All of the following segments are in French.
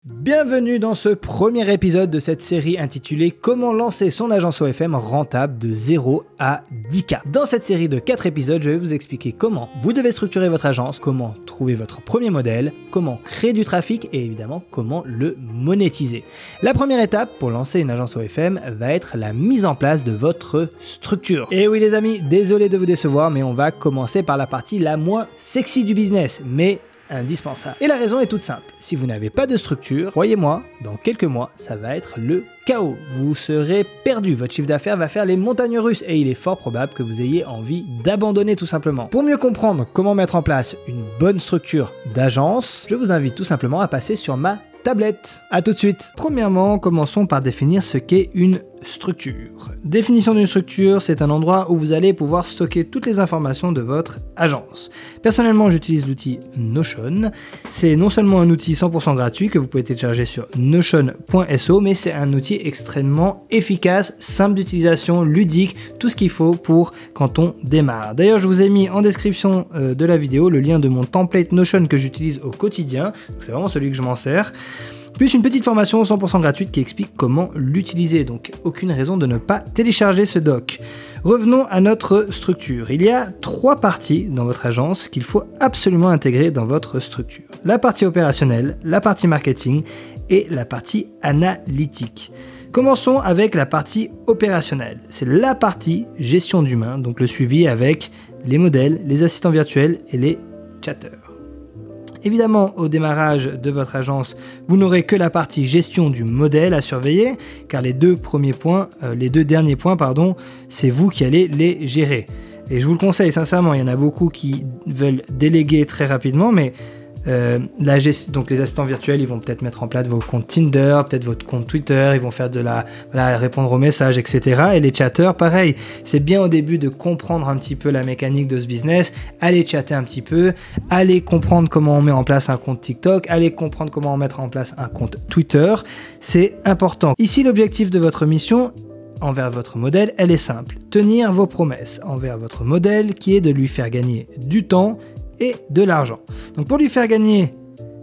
Bienvenue dans ce premier épisode de cette série intitulée Comment lancer son agence OFM rentable de 0 à 10K. Dans cette série de 4 épisodes, je vais vous expliquer comment vous devez structurer votre agence, comment trouver votre premier modèle, comment créer du trafic et évidemment comment le monétiser. La première étape pour lancer une agence OFM va être la mise en place de votre structure. Et oui les amis, désolé de vous décevoir, mais on va commencer par la partie la moins sexy du business, mais indispensable. Et la raison est toute simple. Si vous n'avez pas de structure, croyez-moi, dans quelques mois, ça va être le chaos. Vous serez perdu. Votre chiffre d'affaires va faire les montagnes russes et il est fort probable que vous ayez envie d'abandonner tout simplement. Pour mieux comprendre comment mettre en place une bonne structure d'agence, je vous invite tout simplement à passer sur ma tablette. À tout de suite. Premièrement, commençons par définir ce qu'est une structure. Définition d'une structure, c'est un endroit où vous allez pouvoir stocker toutes les informations de votre agence. Personnellement, j'utilise l'outil Notion. C'est non seulement un outil 100% gratuit que vous pouvez télécharger sur notion.so, mais c'est un outil extrêmement efficace, simple d'utilisation, ludique, tout ce qu'il faut pour quand on démarre. D'ailleurs, je vous ai mis en description de la vidéo le lien de mon template Notion que j'utilise au quotidien. C'est vraiment celui que je m'en sers. Plus une petite formation 100% gratuite qui explique comment l'utiliser, donc aucune raison de ne pas télécharger ce doc. Revenons à notre structure. Il y a 3 parties dans votre agence qu'il faut absolument intégrer dans votre structure. La partie opérationnelle, la partie marketing et la partie analytique. Commençons avec la partie opérationnelle. C'est la partie gestion d'humain, donc le suivi avec les modèles, les assistants virtuels et les chatteurs. Évidemment, au démarrage de votre agence, vous n'aurez que la partie gestion du modèle à surveiller, car les deux derniers points, c'est vous qui allez les gérer. Et je vous le conseille sincèrement, il y en a beaucoup qui veulent déléguer très rapidement, mais donc les assistants virtuels, ils vont peut-être mettre en place vos comptes Tinder, peut-être votre compte Twitter, ils vont faire répondre aux messages, etc. Et les chatteurs, pareil, c'est bien au début de comprendre un petit peu la mécanique de ce business, aller chatter un petit peu, aller comprendre comment on met en place un compte TikTok, aller comprendre comment on mettre en place un compte Twitter, c'est important. Ici, l'objectif de votre mission envers votre modèle, elle est simple, tenir vos promesses envers votre modèle qui est de lui faire gagner du temps et de l'argent. Donc pour lui faire gagner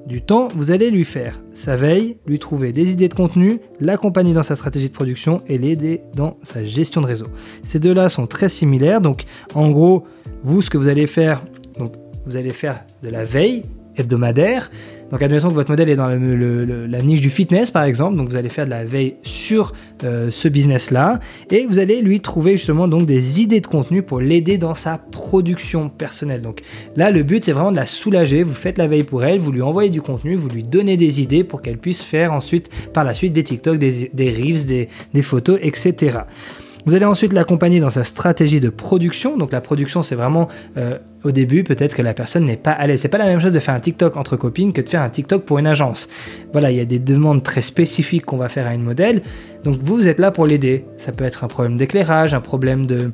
du temps, vous allez lui faire sa veille, lui trouver des idées de contenu, l'accompagner dans sa stratégie de production et l'aider dans sa gestion de réseau. Ces deux-là sont très similaires, donc en gros, vous, ce que vous allez faire, donc vous allez faire de la veille hebdomadaire. Donc admettons que votre modèle est dans la niche du fitness par exemple, donc vous allez faire de la veille sur ce business-là et vous allez lui trouver justement donc des idées de contenu pour l'aider dans sa production personnelle. Donc là le but c'est vraiment de la soulager, vous faites la veille pour elle, vous lui envoyez du contenu, vous lui donnez des idées pour qu'elle puisse faire ensuite par la suite des TikTok, des Reels, des photos, etc. Vous allez ensuite l'accompagner dans sa stratégie de production. Donc la production, c'est vraiment au début, peut-être que la personne n'est pas à l'aise. C'est pas la même chose de faire un TikTok entre copines que de faire un TikTok pour une agence. Voilà, il y a des demandes très spécifiques qu'on va faire à une modèle. Donc vous êtes là pour l'aider. Ça peut être un problème d'éclairage, un problème de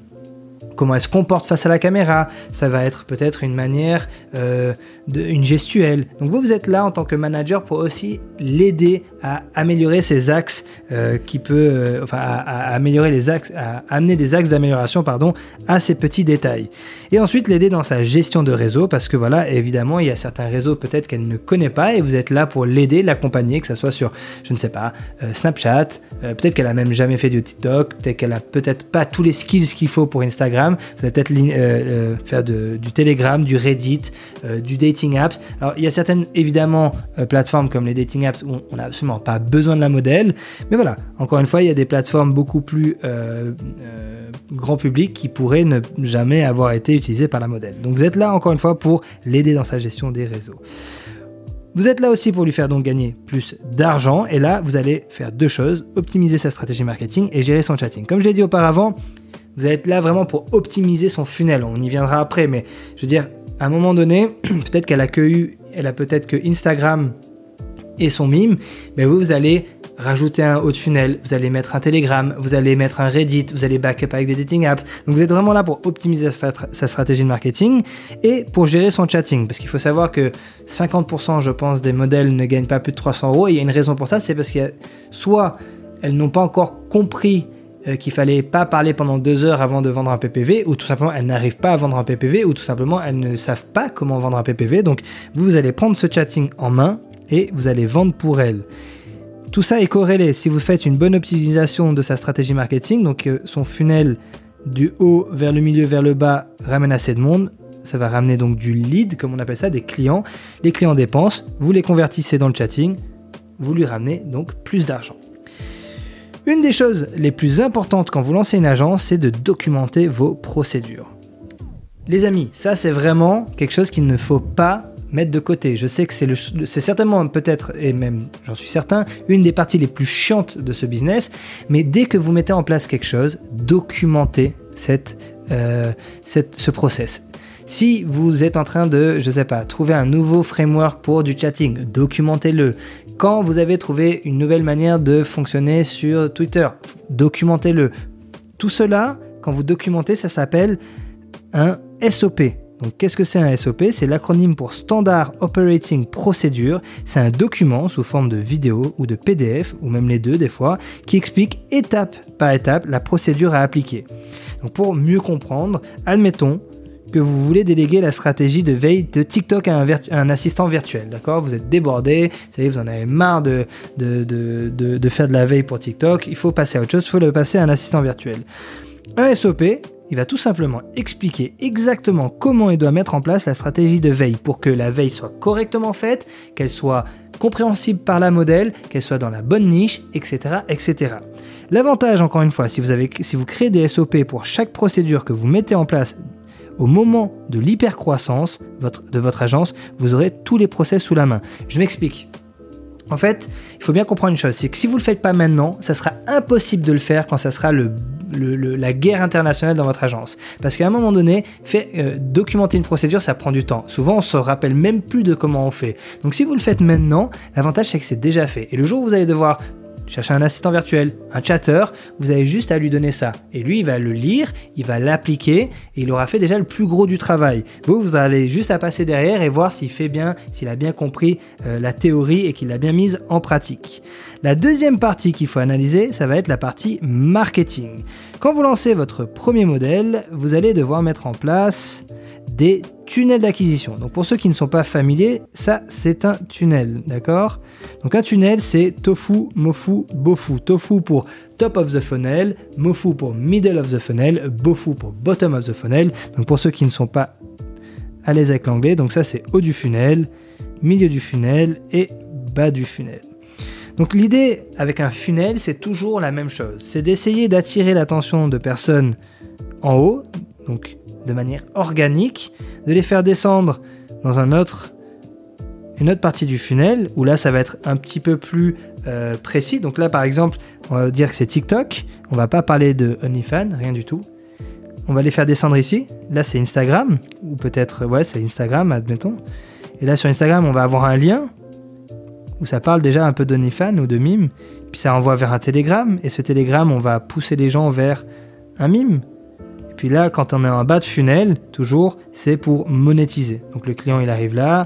comment elle se comporte face à la caméra, ça va être peut-être une manière, une gestuelle. Donc vous êtes là en tant que manager pour aussi l'aider à améliorer ses axes, à améliorer les axes, à amener des axes d'amélioration, à ces petits détails. Et ensuite l'aider dans sa gestion de réseau, parce que voilà, évidemment, il y a certains réseaux peut-être qu'elle ne connaît pas et vous êtes là pour l'aider, l'accompagner, que ce soit sur, je ne sais pas, Snapchat, peut-être qu'elle a même jamais fait de TikTok, peut-être qu'elle a peut-être pas tous les skills qu'il faut pour Instagram. Vous allez peut-être faire du Telegram, du Reddit, du dating apps. Alors il y a certaines évidemment plateformes comme les dating apps où on n'a absolument pas besoin de la modèle, mais voilà, encore une fois il y a des plateformes beaucoup plus grand public qui pourraient ne jamais avoir été utilisées par la modèle. Donc vous êtes là encore une fois pour l'aider dans sa gestion des réseaux. Vous êtes là aussi pour lui faire donc gagner plus d'argent et là vous allez faire 2 choses, optimiser sa stratégie marketing et gérer son chatting. Comme je l'ai dit auparavant, vous êtes là vraiment pour optimiser son funnel. On y viendra après, mais je veux dire, à un moment donné, peut-être qu'elle a peut-être que Instagram et son mime, mais vous allez rajouter un haut de funnel, vous allez mettre un Telegram, vous allez mettre un Reddit, vous allez backup avec des dating apps. Donc vous êtes vraiment là pour optimiser sa stratégie de marketing et pour gérer son chatting. Parce qu'il faut savoir que 50% je pense des modèles ne gagnent pas plus de 300 € et il y a une raison pour ça, c'est parce que soit elles n'ont pas encore compris qu'il fallait pas parler pendant 2 heures avant de vendre un PPV, ou tout simplement elles n'arrivent pas à vendre un PPV, ou tout simplement elles ne savent pas comment vendre un PPV. Donc vous allez prendre ce chatting en main, et vous allez vendre pour elle. Tout ça est corrélé. Si vous faites une bonne optimisation de sa stratégie marketing, donc son funnel du haut vers le milieu vers le bas ramène assez de monde, ça va ramener donc du lead, comme on appelle ça, des clients. Les clients dépensent, vous les convertissez dans le chatting, vous lui ramenez donc plus d'argent. Une des choses les plus importantes quand vous lancez une agence, c'est de documenter vos procédures. Les amis, ça c'est vraiment quelque chose qu'il ne faut pas mettre de côté. Je sais que c'est certainement peut-être, et même j'en suis certain, une des parties les plus chiantes de ce business, mais dès que vous mettez en place quelque chose, documentez ce process. Si vous êtes en train de, je sais pas, trouver un nouveau framework pour du chatting, documentez-le. Quand vous avez trouvé une nouvelle manière de fonctionner sur Twitter, documentez-le. Tout cela, quand vous documentez, ça s'appelle un SOP. Donc, qu'est-ce que c'est un SOP? C'est l'acronyme pour Standard Operating Procedure. C'est un document sous forme de vidéo ou de PDF, ou même les deux des fois, qui explique étape par étape la procédure à appliquer. Donc, pour mieux comprendre, admettons que vous voulez déléguer la stratégie de veille de TikTok à un assistant virtuel, d'accord? Vous êtes débordé, vous en avez marre de faire de la veille pour TikTok, il faut passer à autre chose, il faut le passer à un assistant virtuel. Un SOP, il va tout simplement expliquer exactement comment il doit mettre en place la stratégie de veille pour que la veille soit correctement faite, qu'elle soit compréhensible par la modèle, qu'elle soit dans la bonne niche, etc., etc. L'avantage, encore une fois, si vous créez des SOP pour chaque procédure que vous mettez en place au moment de l'hypercroissance de votre agence, vous aurez tous les process sous la main. Je m'explique. En fait, il faut bien comprendre une chose, c'est que si vous ne le faites pas maintenant, ça sera impossible de le faire quand ça sera la guerre internationale dans votre agence. Parce qu'à un moment donné, documenter une procédure, ça prend du temps. Souvent, on ne se rappelle même plus de comment on fait. Donc si vous le faites maintenant, l'avantage c'est que c'est déjà fait. Et le jour où vous allez devoir chercher un assistant virtuel, un chatter, vous avez juste à lui donner ça. Et lui, il va le lire, il va l'appliquer et il aura fait déjà le plus gros du travail. Vous allez juste à passer derrière et voir s'il a bien compris la théorie et qu'il l'a bien mise en pratique. La deuxième partie qu'il faut analyser, ça va être la partie marketing. Quand vous lancez votre premier modèle, vous allez devoir mettre en place des tunnels d'acquisition. Donc pour ceux qui ne sont pas familiers, ça c'est un tunnel, d'accord? Donc un tunnel c'est tofu, mofu, bofu. Tofu pour top of the funnel, mofu pour middle of the funnel, bofu pour bottom of the funnel. Donc pour ceux qui ne sont pas à l'aise avec l'anglais, donc ça c'est haut du funnel, milieu du funnel et bas du funnel. Donc l'idée avec un funnel, c'est toujours la même chose. C'est d'essayer d'attirer l'attention de personnes en haut, donc de manière organique, de les faire descendre dans une autre partie du funnel, où là ça va être un petit peu plus précis. Donc là par exemple, on va dire que c'est TikTok, on va pas parler de OnlyFans, rien du tout. On va les faire descendre ici, là c'est Instagram, ou peut-être, ouais c'est Instagram, admettons. Et là sur Instagram on va avoir un lien, où ça parle déjà un peu d'OnlyFans ou de mime, puis ça envoie vers un Telegram, et ce Telegram on va pousser les gens vers un mime. Puis là, quand on est en bas de funnel, toujours, c'est pour monétiser. Donc le client, il arrive là,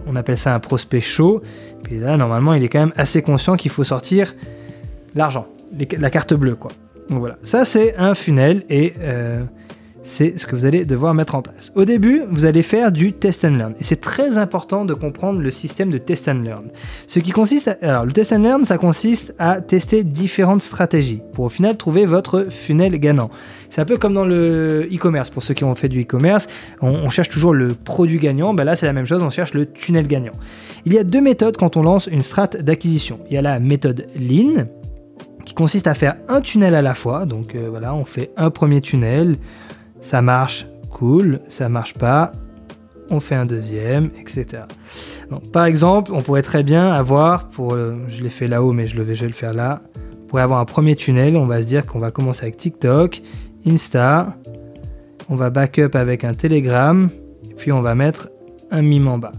on appelle ça un prospect chaud. Puis là, normalement, il est quand même assez conscient qu'il faut sortir l'argent, la carte bleue, quoi. Donc voilà, ça c'est un funnel et c'est ce que vous allez devoir mettre en place. Au début, vous allez faire du test and learn. Et c'est très important de comprendre le système de test and learn. Alors, le test and learn, ça consiste à tester différentes stratégies pour au final trouver votre funnel gagnant. C'est un peu comme dans le e-commerce. Pour ceux qui ont fait du e-commerce, on cherche toujours le produit gagnant. Ben là, c'est la même chose, on cherche le tunnel gagnant. Il y a deux méthodes quand on lance une strat d'acquisition. Il y a la méthode Lean, qui consiste à faire un tunnel à la fois. Donc voilà, on fait un premier tunnel. Ça marche, cool, ça marche pas, on fait un deuxième, etc. Donc, par exemple, on pourrait très bien avoir, je l'ai fait là-haut, mais je vais le faire là, on pourrait avoir un premier tunnel, on va se dire qu'on va commencer avec TikTok, Insta, on va backup avec un Telegram, et puis on va mettre un mime en bas.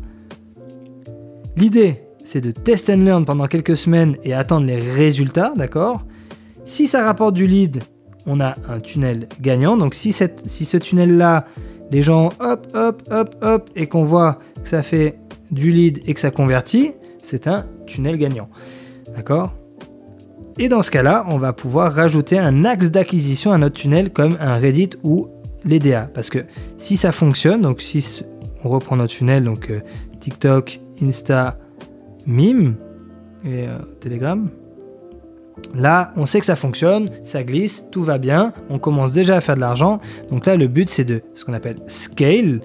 L'idée, c'est de test and learn pendant quelques semaines et attendre les résultats, d'accord? Si ça rapporte du lead, on a un tunnel gagnant. Donc si ce tunnel-là, les gens hop, et qu'on voit que ça fait du lead et que ça convertit, c'est un tunnel gagnant. D'accord? Et dans ce cas-là, on va pouvoir rajouter un axe d'acquisition à notre tunnel comme un Reddit ou l'EDA. Parce que si ça fonctionne, donc si on reprend notre tunnel, donc TikTok, Insta, Mime et Telegram. Là, on sait que ça fonctionne, ça glisse, tout va bien, on commence déjà à faire de l'argent. Donc là, le but, c'est de ce qu'on appelle scale.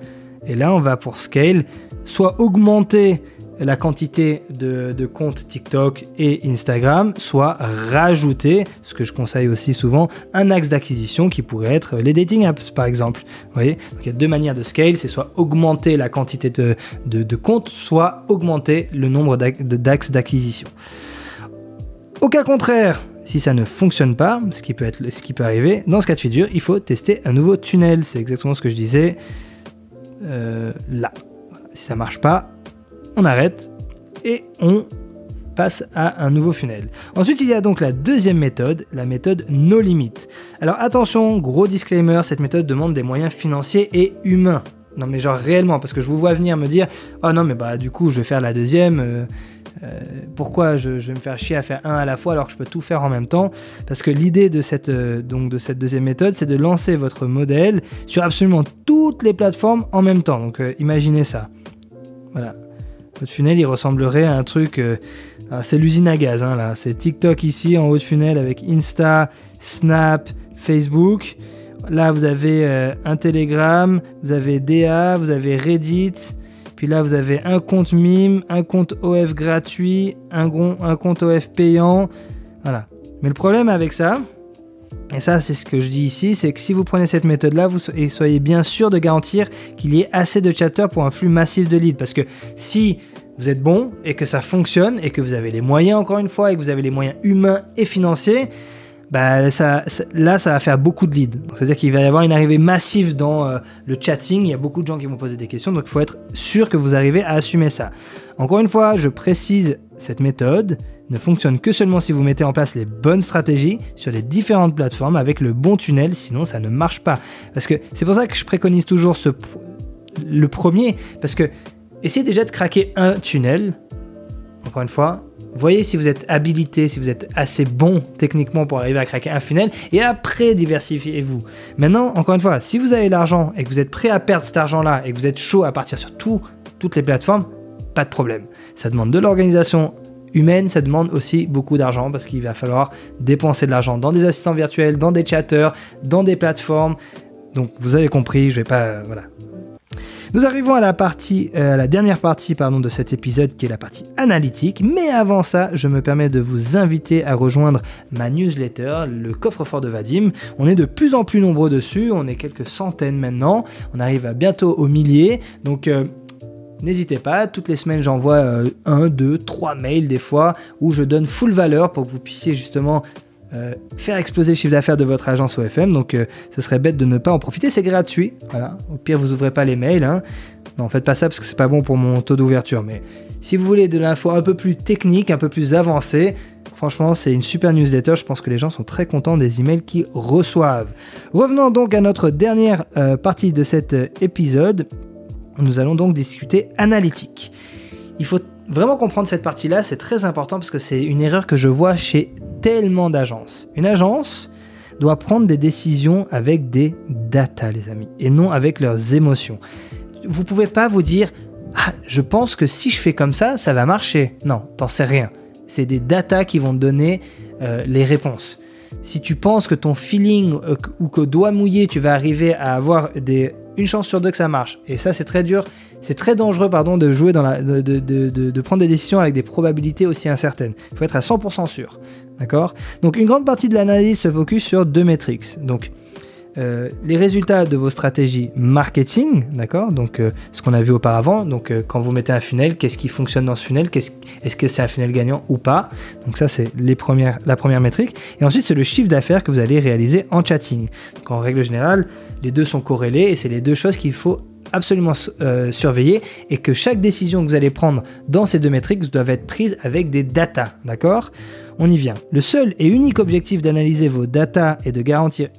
Et là, on va pour scale, soit augmenter la quantité de comptes TikTok et Instagram, soit rajouter, ce que je conseille aussi souvent, un axe d'acquisition qui pourrait être les dating apps, par exemple. Vous voyez ? Donc, il y a deux manières de scale, c'est soit augmenter la quantité de comptes, soit augmenter le nombre d'axes d'acquisition. Au cas contraire, si ça ne fonctionne pas, ce qui peut arriver, dans ce cas de figure, il faut tester un nouveau tunnel. C'est exactement ce que je disais là. Si ça ne marche pas, on arrête et on passe à un nouveau funnel. Ensuite, il y a donc la deuxième méthode, la méthode No Limit. Alors attention, gros disclaimer, cette méthode demande des moyens financiers et humains. Non mais genre réellement, parce que je vous vois venir me dire « Oh non mais bah du coup je vais faire la deuxième, pourquoi je vais me faire chier à faire un à la fois alors que je peux tout faire en même temps ?» Parce que l'idée de cette deuxième méthode, c'est de lancer votre modèle sur absolument toutes les plateformes en même temps. Donc imaginez ça. Voilà. Votre funnel, il ressemblerait à un truc... c'est l'usine à gaz, hein, là. C'est TikTok ici, en haut de funnel, avec Insta, Snap, Facebook. Là, vous avez un Telegram, vous avez DA, vous avez Reddit. Puis là, vous avez un compte Mime, un compte OF gratuit, un compte OF payant. Voilà. Mais le problème avec ça... Et ça, c'est ce que je dis ici, c'est que si vous prenez cette méthode-là, vous soyez bien sûr de garantir qu'il y ait assez de chatters pour un flux massif de leads. Parce que si vous êtes bon et que ça fonctionne et que vous avez les moyens, encore une fois, et que vous avez les moyens humains et financiers, bah là, ça va faire beaucoup de leads. C'est-à-dire qu'il va y avoir une arrivée massive dans le chatting. Il y a beaucoup de gens qui vont poser des questions, donc il faut être sûr que vous arrivez à assumer ça. Encore une fois, je précise, cette méthode ne fonctionne que seulement si vous mettez en place les bonnes stratégies sur les différentes plateformes avec le bon tunnel, sinon ça ne marche pas. Parce que c'est pour ça que je préconise toujours le premier, parce que essayez déjà de craquer un tunnel, encore une fois, voyez si vous êtes habilité, si vous êtes assez bon techniquement pour arriver à craquer un funnel, et après diversifiez-vous. Maintenant, encore une fois, si vous avez l'argent et que vous êtes prêt à perdre cet argent-là et que vous êtes chaud à partir sur toutes les plateformes, pas de problème. Ça demande de l'organisation humaine, ça demande aussi beaucoup d'argent parce qu'il va falloir dépenser de l'argent dans des assistants virtuels, dans des chatters, dans des plateformes. Donc vous avez compris, je vais pas... voilà. Nous arrivons à la dernière partie de cet épisode qui est la partie analytique, mais avant ça, je me permets de vous inviter à rejoindre ma newsletter, le coffre-fort de Vadim. On est de plus en plus nombreux dessus, on est quelques centaines maintenant, on arrive à bientôt aux milliers, donc n'hésitez pas, toutes les semaines j'envoie 1, 2, 3 mails des fois où je donne full valeur pour que vous puissiez justement faire exploser le chiffre d'affaires de votre agence OFM, donc ce serait bête de ne pas en profiter, c'est gratuit, voilà. Au pire vous ouvrez pas les mails, hein. Non, faites pas ça parce que c'est pas bon pour mon taux d'ouverture, mais si vous voulez de l'info un peu plus technique, un peu plus avancée, franchement c'est une super newsletter, je pense que les gens sont très contents des emails qu'ils reçoivent. Revenons donc à notre dernière partie de cet épisode, nous allons donc discuter analytique. Il faut vraiment comprendre cette partie-là, c'est très important parce que c'est une erreur que je vois chez tellement d'agences. Une agence doit prendre des décisions avec des data, les amis, et non avec leurs émotions. Vous pouvez pas vous dire « Ah, je pense que si je fais comme ça, ça va marcher. » Non, t'en sais rien. C'est des data qui vont te donner les réponses. Si tu penses que ton feeling ou qu'au doigt mouillé, tu vas arriver à avoir une chance sur 2 que ça marche, et ça c'est très dur, c'est très dangereux de jouer de prendre des décisions avec des probabilités aussi incertaines. Il faut être à 100% sûr, d'accord ? Donc une grande partie de l'analyse se focus sur 2 métriques. Donc les résultats de vos stratégies marketing, d'accord ? Donc ce qu'on a vu auparavant, donc quand vous mettez un funnel, qu'est-ce qui fonctionne dans ce funnel ? Est-ce que c'est un funnel gagnant ou pas ? Donc ça c'est la première métrique. Et ensuite c'est le chiffre d'affaires que vous allez réaliser en chatting. Donc en règle générale, les deux sont corrélés et c'est les deux choses qu'il faut absolument surveiller, et que chaque décision que vous allez prendre dans ces 2 métriques doivent être prises avec des data, d'accord ? On y vient. Le seul et unique objectif d'analyser vos data est de garantir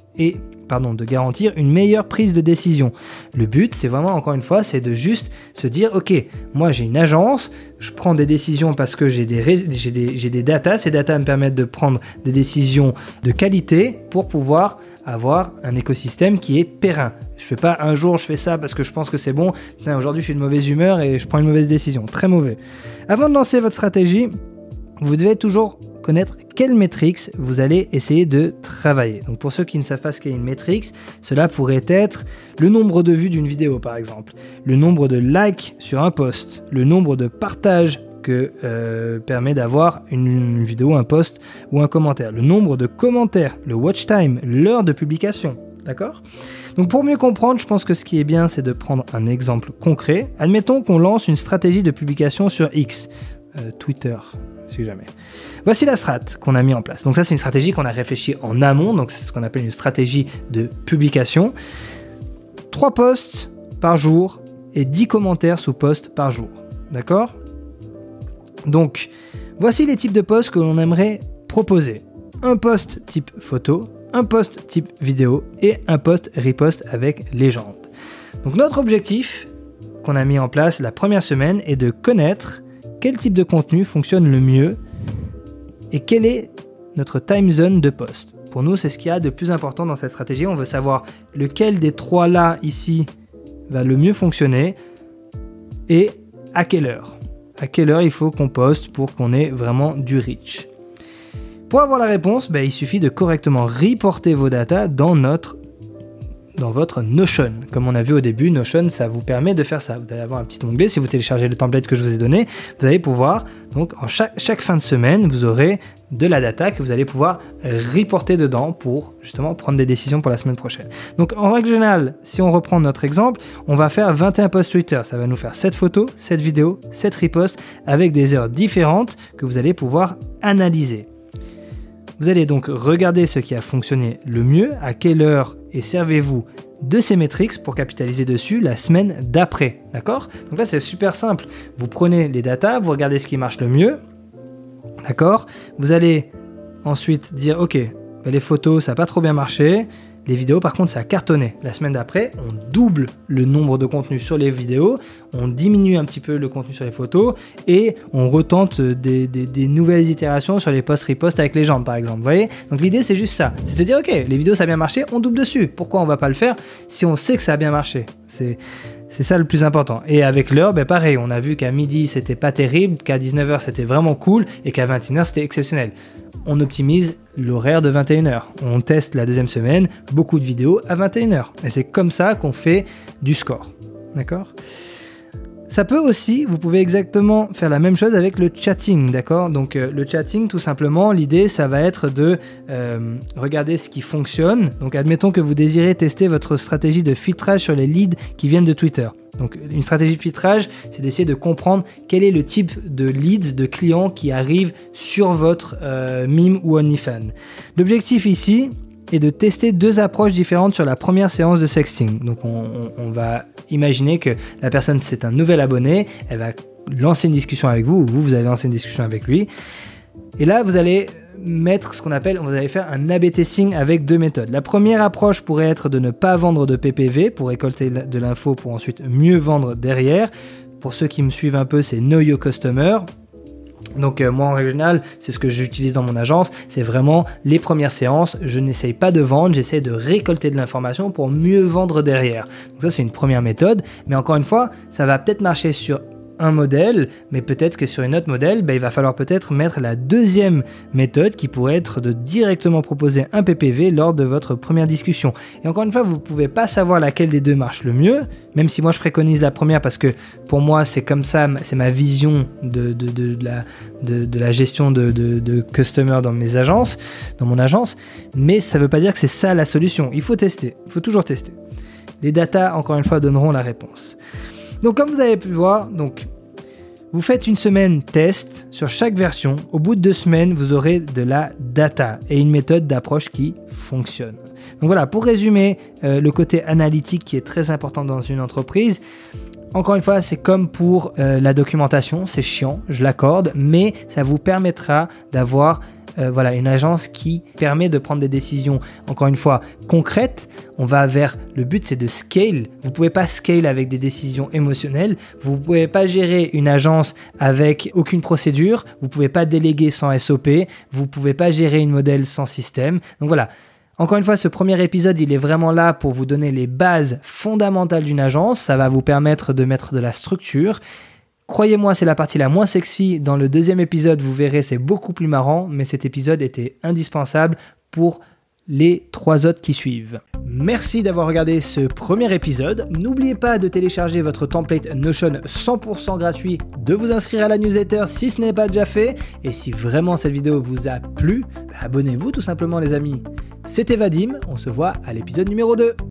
de garantir une meilleure prise de décision. Le but, c'est vraiment, encore une fois, c'est de juste se dire, ok, moi j'ai une agence, je prends des décisions parce que j'ai des datas, ces datas me permettent de prendre des décisions de qualité pour pouvoir avoir un écosystème qui est périn. Je fais pas un jour je fais ça parce que je pense que c'est bon, aujourd'hui je suis de mauvaise humeur et je prends une mauvaise décision, très mauvais. Avant de lancer votre stratégie, vous devez toujours connaître quelles métriques vous allez essayer de travailler. Donc pour ceux qui ne savent pas ce qu'est une métrique, cela pourrait être le nombre de vues d'une vidéo par exemple, le nombre de likes sur un post, le nombre de partages que permet d'avoir une vidéo, un post ou un commentaire, le nombre de commentaires, le watch time, l'heure de publication, d'accord ? Donc pour mieux comprendre, je pense que ce qui est bien, c'est de prendre un exemple concret. Admettons qu'on lance une stratégie de publication sur X, Twitter, si jamais. Voici la strat qu'on a mis en place. Donc ça, c'est une stratégie qu'on a réfléchi en amont, donc c'est ce qu'on appelle une stratégie de publication. 3 posts par jour et 10 commentaires sous post par jour, d'accord ? Donc, voici les types de posts que l'on aimerait proposer. Un post type photo, un post type vidéo et un post repost avec légende. Donc notre objectif qu'on a mis en place la première semaine est de connaître quel type de contenu fonctionne le mieux et quelle est notre time zone de post. Pour nous, c'est ce qu'il y a de plus important dans cette stratégie. On veut savoir lequel des 3 là ici va le mieux fonctionner et à quelle heure. À quelle heure il faut qu'on poste pour qu'on ait vraiment du reach. Pour avoir la réponse, il suffit de correctement reporter vos datas dans votre Notion. Comme on a vu au début, Notion, ça vous permet de faire ça. Vous allez avoir un petit onglet, si vous téléchargez le template que je vous ai donné, vous allez pouvoir, donc en chaque fin de semaine, vous aurez de la data que vous allez pouvoir reporter dedans pour justement prendre des décisions pour la semaine prochaine. Donc en règle générale, si on reprend notre exemple, on va faire 21 posts Twitter. Ça va nous faire 7 photos, 7 vidéos, 7 reposts avec des heures différentes que vous allez pouvoir analyser. Vous allez donc regarder ce qui a fonctionné le mieux, à quelle heure et servez-vous de ces métriques pour capitaliser dessus la semaine d'après, d'accord ? Donc là, c'est super simple. Vous prenez les datas, vous regardez ce qui marche le mieux, d'accord ? Vous allez ensuite dire, ok, les photos, ça n'a pas trop bien marché. Les vidéos, par contre, ça a cartonné. La semaine d'après, on double le nombre de contenus sur les vidéos, on diminue un petit peu le contenu sur les photos et on retente des nouvelles itérations sur les posts-reposts avec les gens, par exemple. Vous voyez ? Donc l'idée, c'est juste ça. C'est de se dire, ok, les vidéos, ça a bien marché, on double dessus. Pourquoi on ne va pas le faire si on sait que ça a bien marché ? C'est ça le plus important. Et avec l'heure, pareil, on a vu qu'à midi, c'était pas terrible, qu'à 19h, c'était vraiment cool et qu'à 21h, c'était exceptionnel. On optimise l'horaire de 21h. On teste la deuxième semaine, beaucoup de vidéos à 21h. Et c'est comme ça qu'on fait du score. D'accord ? Ça peut aussi, vous pouvez exactement faire la même chose avec le chatting, d'accord ? Donc le chatting, tout simplement, l'idée, ça va être de regarder ce qui fonctionne. Donc admettons que vous désirez tester votre stratégie de filtrage sur les leads qui viennent de Twitter. Donc une stratégie de filtrage, c'est d'essayer de comprendre quel est le type de leads, de clients qui arrivent sur votre Mime ou OnlyFans. L'objectif ici est de tester 2 approches différentes sur la première séance de sexting. Donc on va imaginer que la personne, c'est un nouvel abonné, elle va lancer une discussion avec vous, ou vous allez lancer une discussion avec lui. Et là, vous allez mettre ce qu'on appelle, vous allez faire un A/B testing avec 2 méthodes. La première approche pourrait être de ne pas vendre de PPV pour récolter de l'info pour ensuite mieux vendre derrière. Pour ceux qui me suivent un peu, c'est Know Your Customer. Donc moi en règle générale, c'est ce que j'utilise dans mon agence, c'est vraiment les premières séances, je n'essaye pas de vendre, j'essaie de récolter de l'information pour mieux vendre derrière. Donc ça c'est une première méthode, mais encore une fois, ça va peut-être marcher sur un modèle, mais peut-être que sur une autre modèle, il va falloir peut-être mettre la deuxième méthode qui pourrait être de directement proposer un PPV lors de votre première discussion. Et encore une fois, vous ne pouvez pas savoir laquelle des deux marche le mieux, même si moi je préconise la première parce que pour moi c'est comme ça, c'est ma vision de la gestion de customer dans mes agences, dans mon agence, mais ça ne veut pas dire que c'est ça la solution. Il faut tester, il faut toujours tester. Les datas, encore une fois, donneront la réponse. Donc comme vous avez pu voir, vous faites une semaine test sur chaque version. Au bout de 2 semaines, vous aurez de la data et une méthode d'approche qui fonctionne. Donc voilà, pour résumer, le côté analytique qui est très important dans une entreprise, encore une fois, c'est comme pour la documentation, c'est chiant, je l'accorde, mais ça vous permettra d'avoir voilà, une agence qui permet de prendre des décisions, encore une fois, concrètes. On va vers, le but c'est de scale. Vous ne pouvez pas scale avec des décisions émotionnelles. Vous ne pouvez pas gérer une agence avec aucune procédure. Vous ne pouvez pas déléguer sans SOP. Vous ne pouvez pas gérer une modèle sans système. Donc voilà. Encore une fois, ce premier épisode, il est vraiment là pour vous donner les bases fondamentales d'une agence. Ça va vous permettre de mettre de la structure. Croyez-moi, c'est la partie la moins sexy. Dans le deuxième épisode, vous verrez, c'est beaucoup plus marrant, mais cet épisode était indispensable pour les 3 autres qui suivent. Merci d'avoir regardé ce premier épisode. N'oubliez pas de télécharger votre template Notion 100% gratuit, de vous inscrire à la newsletter si ce n'est pas déjà fait. Et si vraiment cette vidéo vous a plu, abonnez-vous tout simplement les amis. C'était Vadim, on se voit à l'épisode numéro 2.